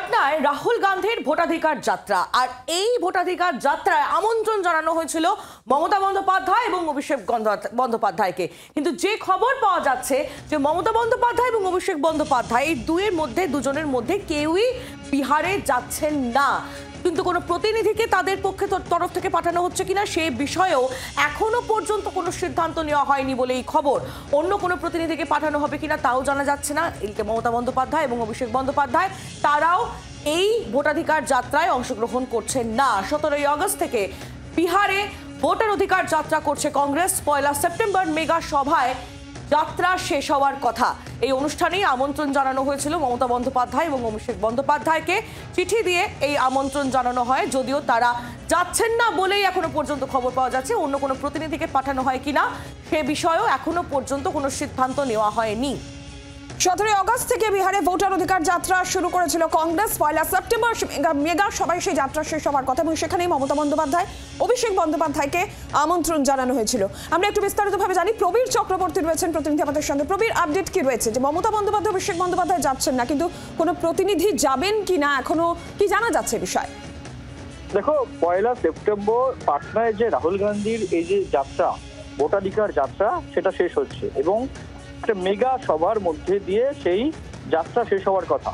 পাটনায় রাহুল গান্ধীর ভোটাধিকার যাত্রা, আর এই ভোটাধিকার যাত্রায় আমন্ত্রণ জানানো হয়েছিল মমতা বন্দ্যোপাধ্যায় এবং অভিষেক বন্দ্যোপাধ্যায়কে। কিন্তু যে খবর পাওয়া যাচ্ছে যে মমতা বন্দ্যোপাধ্যায় এবং অভিষেক বন্দ্যোপাধ্যায় এই দুজনের মধ্যে কেউই বিহারে যাচ্ছেন না। কিন্তু কোনো প্রতিনিধিকে তাদের পক্ষে তরফ থেকে পাঠানো হচ্ছে কিনা সে বিষয়েও এখনো পর্যন্ত কোনো সিদ্ধান্ত নেওয়া হয়নি বলে এই খবর। অন্য কোনো প্রতিনিধিকে পাঠানো হবে কিনা তাও জানা যাচ্ছে না। এদিকে মমতা বন্দ্যোপাধ্যায় এবং অভিষেক বন্দ্যোপাধ্যায় তারাও এই ভোটাধিকার যাত্রায় অংশগ্রহণ করছেন না। 17ই আগস্ট থেকে বিহারে ভোটার অধিকার যাত্রা করছে কংগ্রেস। 1 সেপ্টেম্বর মেগা সভায় যাত্রা শেষ হওয়ার কথা। এই অনুষ্ঠানেই আমন্ত্রণ জানানো হয়েছিল মমতা বন্দ্যোপাধ্যায় এবং অভিষেক বন্দ্যোপাধ্যায়কে। চিঠি দিয়ে এই আমন্ত্রণ জানানো হয়, যদিও তারা যাচ্ছেন না বলেই এখনো পর্যন্ত খবর পাওয়া যাচ্ছে। অন্য কোনো প্রতিনিধিকে পাঠানো হয় কিনা সে বিষয়েও এখনো পর্যন্ত কোনো সিদ্ধান্ত নেওয়া হয়নি। 17ই আগস্ট থেকে বিহারে ভোটার অধিকার যাত্রা শুরু করেছিল কংগ্রেস। 1 সেপ্টেম্বর মেগা সভায় সেই যাত্রা শেষ হওয়ার কথা এবং সেখানেই মমতা বন্দ্যোপাধ্যায় অভিষেক বন্দ্যোপাধ্যায়কে আমন্ত্রণ জানানো হয়েছিল। আমরা একটু বিস্তারিতভাবে জানি। প্রবীর চক্রবর্তী রয়েছেন প্রতিনিধি আমাদের সঙ্গে। প্রবীর, আপডেট কি রয়েছে যে মমতা বন্দ্যোপাধ্যায় অভিষেক বন্দ্যোপাধ্যায় যাচ্ছেন না, কিন্তু কোনো প্রতিনিধি যাবেন কিনা এখনো কি জানা যাচ্ছে বিষয়? দেখো, 1 সেপ্টেম্বর পাটনায় যে রাহুল গান্ধীর এই যে যাত্রা, ভোটাধিকার যাত্রা, সেটা শেষ হচ্ছে এবং একটা মেগা সভার মধ্যে দিয়ে সেই যাত্রা শেষ হওয়ার কথা।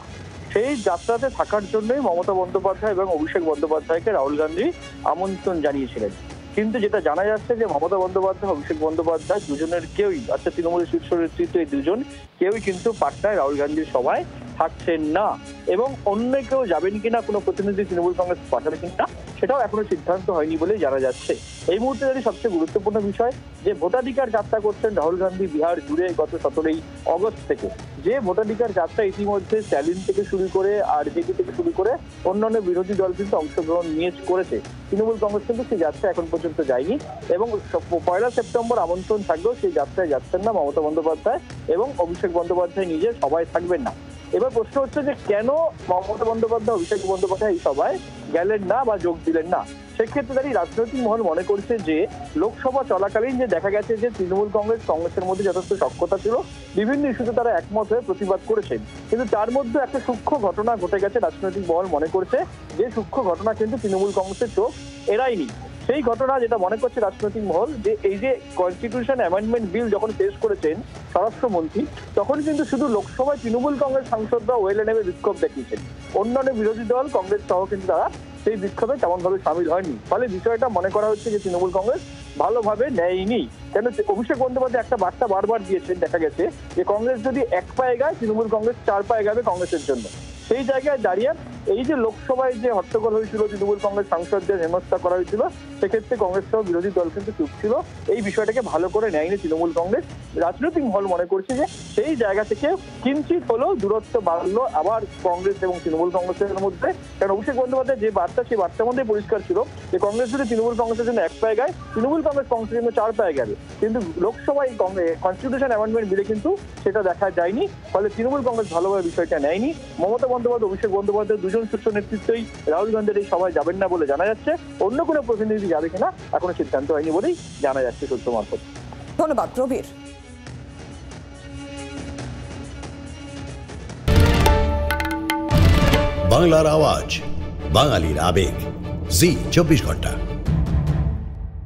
সেই যাত্রাতে থাকার জন্যই মমতা বন্দ্যোপাধ্যায় এবং অভিষেক বন্দ্যোপাধ্যায়কে রাহুল গান্ধী আমন্ত্রণ জানিয়েছিলেন। কিন্তু যেটা জানা যাচ্ছে যে মমতা বন্দ্যোপাধ্যায় অভিষেক বন্দ্যোপাধ্যায় দুজনের কেউই, অর্থাৎ তৃণমূলের শীর্ষ নেতৃত্ব এই দুজন কেউই কিন্তু পাটনায় রাহুল গান্ধীর সভায় থাকছেন না। এবং অন্য কেউ যাবেন কিনা, কোনো প্রতিনিধি তৃণমূল কংগ্রেস পাঠাবে কিনা সেটাও এখনো সিদ্ধান্ত হয়নি বলেই জানা যাচ্ছে। এই মুহূর্তে যদি সবচেয়ে গুরুত্বপূর্ণ বিষয় যে ভোটাধিকার যাত্রা করছেন রাহুল গান্ধী বিহার জুড়ে গত 17ই আগস্ট থেকে। যে ভোটাধিকার যাত্রা ইতিমধ্যে স্ট্যালিন থেকে শুরু করে আরজেডি থেকে শুরু করে অন্যান্য বিরোধী দল কিন্তু অংশগ্রহণ করেছে। তৃণমূল কংগ্রেস কিন্তু সেই যাত্রা এখন পর্যন্ত যায়নি এবং 1 সেপ্টেম্বর আমন্ত্রণ থাকলেও সেই যাত্রায় যাচ্ছেন না মমতা বন্দ্যোপাধ্যায় এবং অভিষেক বন্দ্যোপাধ্যায় নিজে সবাই থাকবেন না। এবার প্রশ্ন হচ্ছে যে কেন মমতা বন্দ্যোপাধ্যায় অভিষেক বন্দ্যোপাধ্যায় এই সভায় গেলেন না বা যোগ দিলেন না। সেক্ষেত্রে দাঁড়িয়ে রাজনৈতিক মহল মনে করছে যে লোকসভা চলাকালীন যে দেখা গেছে যে তৃণমূল কংগ্রেসের মধ্যে যথেষ্ট সখ্যতা ছিল, বিভিন্ন ইস্যুতে তারা একমত হয়ে প্রতিবাদ করেছেন, কিন্তু তার মধ্যে একটা সূক্ষ্ম ঘটনা ঘটে গেছে। রাজনৈতিক মহল মনে করছে যে সূক্ষ্ম ঘটনা কিন্তু তৃণমূল কংগ্রেসের চোখ এড়ায়নি। সেই ঘটনা যেটা মনে করছে রাজনৈতিক মহল, যে এই যে কনস্টিটিউশন অ্যামেন্ডমেন্ট বিল যখন পেশ করেছেন স্বরাষ্ট্রমন্ত্রী, তখন কিন্তু শুধু লোকসভায় তৃণমূল কংগ্রেস সাংসদরা ওয়েলে নেমে বিক্ষোভ দেখিয়েছেন। অন্যান্য বিরোধী দল কংগ্রেস সহ কিন্তু তারা সেই বিক্ষোভে তেমনভাবে সামিল হয়নি। ফলে বিষয়টা মনে করা হচ্ছে যে তৃণমূল কংগ্রেস ভালোভাবে নেয়নি। কেন অভিষেক বন্দ্যোপাধ্যায় একটা বার্তা বারবার দিয়েছেন, দেখা গেছে যে কংগ্রেস যদি 1 পায়ে গায় তৃণমূল কংগ্রেস 4 পায়ে গাবে কংগ্রেসের জন্য। সেই জায়গায় দাঁড়িয়ে এই যে লোকসভায় যে হট্টগোল হয়েছিল, তৃণমূল কংগ্রেস সাংসদদের হেনস্থা করা হয়েছিল, সেক্ষেত্রে কংগ্রেস সহ বিরোধী দল কিন্তু চুপ ছিল। এই বিষয়টাকে ভালো করে নেয়নি তৃণমূল কংগ্রেস। রাজনৈতিক মহল মনে করছে যে সেই জায়গা থেকে কিঞ্চিত হলেও দূরত্ব বাড়লো আবার কংগ্রেস এবং তৃণমূল কংগ্রেসের মধ্যে। কারণ অভিষেক বন্দ্যোপাধ্যায় যে বার্তা, সেই বার্তার মধ্যে পরিষ্কার ছিল যে কংগ্রেস যদি তৃণমূল কংগ্রেসের জন্য 1 পায়ে গায়, তৃণমূল কংগ্রেস কংগ্রেসের জন্য 4 পায়ে গেবে। কিন্তু লোকসভায় কনস্টিটিউশন অ্যামেন্ডমেন্ট বিলে কিন্তু সেটা দেখা যায়নি। ফলে তৃণমূল কংগ্রেস ভালোভাবে বিষয়টা নেয়নি। মমতা বন্দ্যোপাধ্যায় অভিষেক বন্দ্যোপাধ্যায় দুজন শীর্ষ নেতৃত্বই রাহুল গান্ধীর এই সভায় যাবেন না বলে জানা যাচ্ছে। অন্য কোনো প্রতিনিধি যাবে কিনা এখনো সিদ্ধান্ত হয়নি বলেই জানা যাচ্ছে সূত্র মারফত। ধন্যবাদ প্রবীর। বাংলার আওয়াজ, বাঙালির আবেগ, জি 24 ঘন্টা।